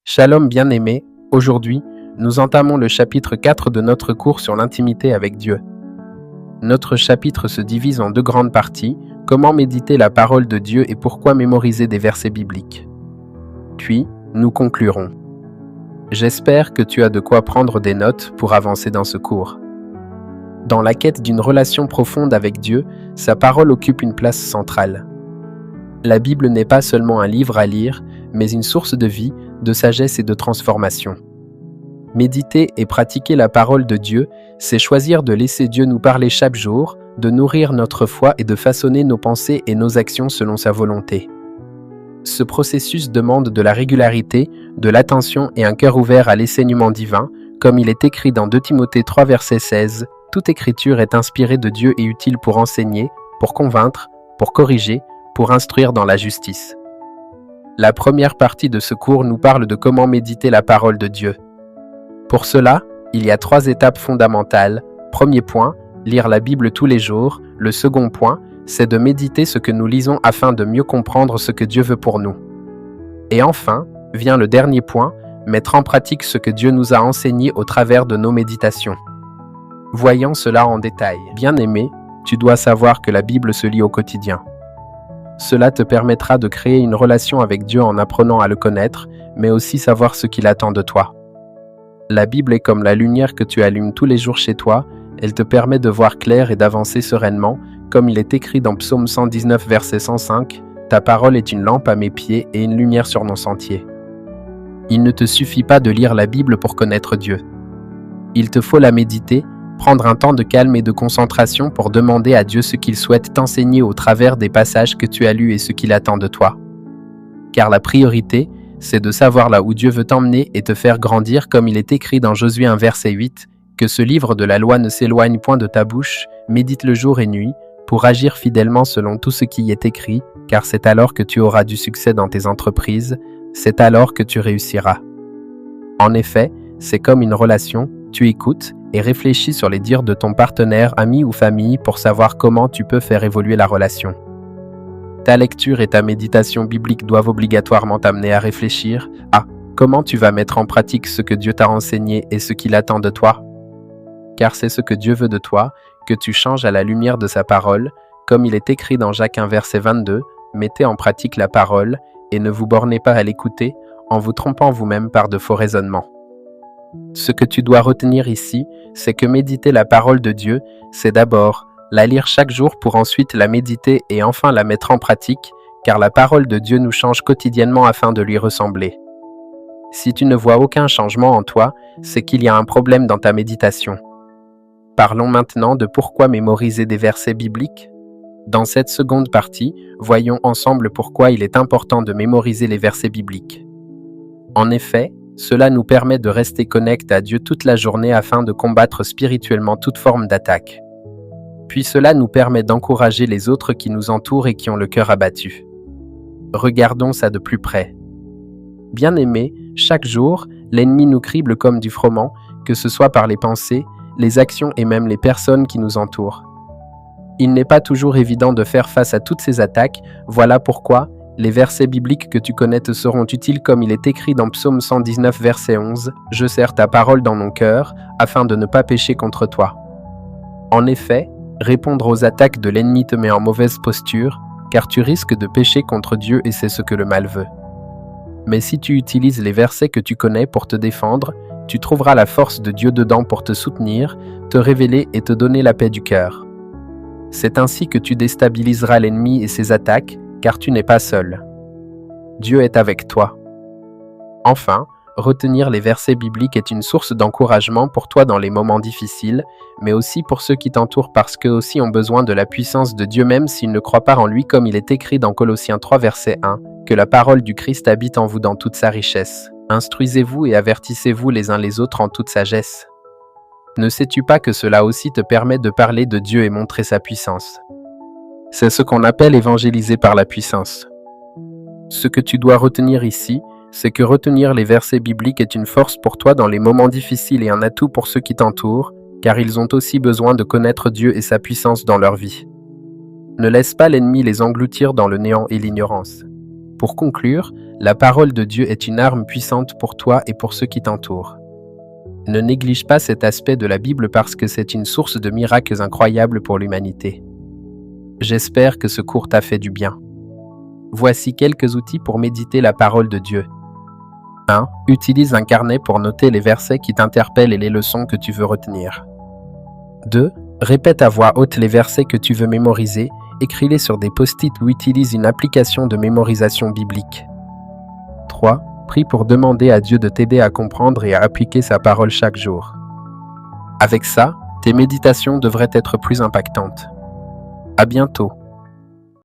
Shalom bien-aimés, aujourd'hui, nous entamons le chapitre 4 de notre cours sur l'intimité avec Dieu. Notre chapitre se divise en deux grandes parties, comment méditer la parole de Dieu et pourquoi mémoriser des versets bibliques. Puis, nous conclurons. J'espère que tu as de quoi prendre des notes pour avancer dans ce cours. Dans la quête d'une relation profonde avec Dieu, sa parole occupe une place centrale. La Bible n'est pas seulement un livre à lire, mais une source de vie, de sagesse et de transformation. Méditer et pratiquer la parole de Dieu, c'est choisir de laisser Dieu nous parler chaque jour, de nourrir notre foi et de façonner nos pensées et nos actions selon sa volonté. Ce processus demande de la régularité, de l'attention et un cœur ouvert à l'enseignement divin, comme il est écrit dans 2 Timothée 3 verset 16, « Toute écriture est inspirée de Dieu et utile pour enseigner, pour convaincre, pour corriger, pour instruire dans la justice. » La première partie de ce cours nous parle de comment méditer la parole de Dieu. Pour cela, il y a 3 étapes fondamentales. Premier point, lire la Bible tous les jours. Le second point, c'est de méditer ce que nous lisons afin de mieux comprendre ce que Dieu veut pour nous. Et enfin, vient le dernier point, mettre en pratique ce que Dieu nous a enseigné au travers de nos méditations. Voyons cela en détail. Bien-aimé, tu dois savoir que la Bible se lit au quotidien. Cela te permettra de créer une relation avec Dieu en apprenant à le connaître, mais aussi savoir ce qu'il attend de toi. La Bible est comme la lumière que tu allumes tous les jours chez toi, elle te permet de voir clair et d'avancer sereinement, comme il est écrit dans Psaume 119 verset 105, « Ta parole est une lampe à mes pieds et une lumière sur mon sentier. » Il ne te suffit pas de lire la Bible pour connaître Dieu. Il te faut la méditer, prendre un temps de calme et de concentration pour demander à Dieu ce qu'il souhaite t'enseigner au travers des passages que tu as lus et ce qu'il attend de toi. Car la priorité, c'est de savoir là où Dieu veut t'emmener et te faire grandir comme il est écrit dans Josué 1 verset 8, « Que ce livre de la loi ne s'éloigne point de ta bouche, médite-le jour et nuit, pour agir fidèlement selon tout ce qui y est écrit, car c'est alors que tu auras du succès dans tes entreprises, c'est alors que tu réussiras. » En effet, c'est comme une relation, tu écoutes et réfléchis sur les dires de ton partenaire, ami ou famille pour savoir comment tu peux faire évoluer la relation. Ta lecture et ta méditation biblique doivent obligatoirement t'amener à réfléchir à comment tu vas mettre en pratique ce que Dieu t'a enseigné et ce qu'il attend de toi. Car c'est ce que Dieu veut de toi, que tu changes à la lumière de sa parole, comme il est écrit dans Jacques 1 verset 22, « Mettez en pratique la parole et ne vous bornez pas à l'écouter en vous trompant vous-même par de faux raisonnements. » Ce que tu dois retenir ici, c'est que méditer la parole de Dieu, c'est d'abord la lire chaque jour pour ensuite la méditer et enfin la mettre en pratique, car la parole de Dieu nous change quotidiennement afin de lui ressembler. Si tu ne vois aucun changement en toi, c'est qu'il y a un problème dans ta méditation. Parlons maintenant de pourquoi mémoriser des versets bibliques. Dans cette seconde partie, voyons ensemble pourquoi il est important de mémoriser les versets bibliques. En effet, cela nous permet de rester connectés à Dieu toute la journée afin de combattre spirituellement toute forme d'attaque. Puis cela nous permet d'encourager les autres qui nous entourent et qui ont le cœur abattu. Regardons ça de plus près. Bien-aimés, chaque jour, l'ennemi nous crible comme du froment, que ce soit par les pensées, les actions et même les personnes qui nous entourent. Il n'est pas toujours évident de faire face à toutes ces attaques, voilà pourquoi les versets bibliques que tu connais te seront utiles comme il est écrit dans Psaume 119 verset 11, « Je serre ta parole dans mon cœur, afin de ne pas pécher contre toi. » En effet, répondre aux attaques de l'ennemi te met en mauvaise posture, car tu risques de pécher contre Dieu et c'est ce que le mal veut. Mais si tu utilises les versets que tu connais pour te défendre, tu trouveras la force de Dieu dedans pour te soutenir, te révéler et te donner la paix du cœur. C'est ainsi que tu déstabiliseras l'ennemi et ses attaques, car tu n'es pas seul. Dieu est avec toi. Enfin, retenir les versets bibliques est une source d'encouragement pour toi dans les moments difficiles, mais aussi pour ceux qui t'entourent parce qu'eux aussi ont besoin de la puissance de Dieu même s'ils ne croient pas en lui comme il est écrit dans Colossiens 3 verset 1, « Que la parole du Christ habite en vous dans toute sa richesse. Instruisez-vous et avertissez-vous les uns les autres en toute sagesse. » Ne sais-tu pas que cela aussi te permet de parler de Dieu et montrer sa puissance? C'est ce qu'on appelle évangéliser par la puissance. Ce que tu dois retenir ici, c'est que retenir les versets bibliques est une force pour toi dans les moments difficiles et un atout pour ceux qui t'entourent, car ils ont aussi besoin de connaître Dieu et sa puissance dans leur vie. Ne laisse pas l'ennemi les engloutir dans le néant et l'ignorance. Pour conclure, la parole de Dieu est une arme puissante pour toi et pour ceux qui t'entourent. Ne néglige pas cet aspect de la Bible parce que c'est une source de miracles incroyables pour l'humanité. J'espère que ce cours t'a fait du bien. Voici quelques outils pour méditer la parole de Dieu. 1. Utilise un carnet pour noter les versets qui t'interpellent et les leçons que tu veux retenir. 2. Répète à voix haute les versets que tu veux mémoriser, écris-les sur des post-it ou utilise une application de mémorisation biblique. 3. Prie pour demander à Dieu de t'aider à comprendre et à appliquer sa parole chaque jour. Avec ça, tes méditations devraient être plus impactantes. À bientôt.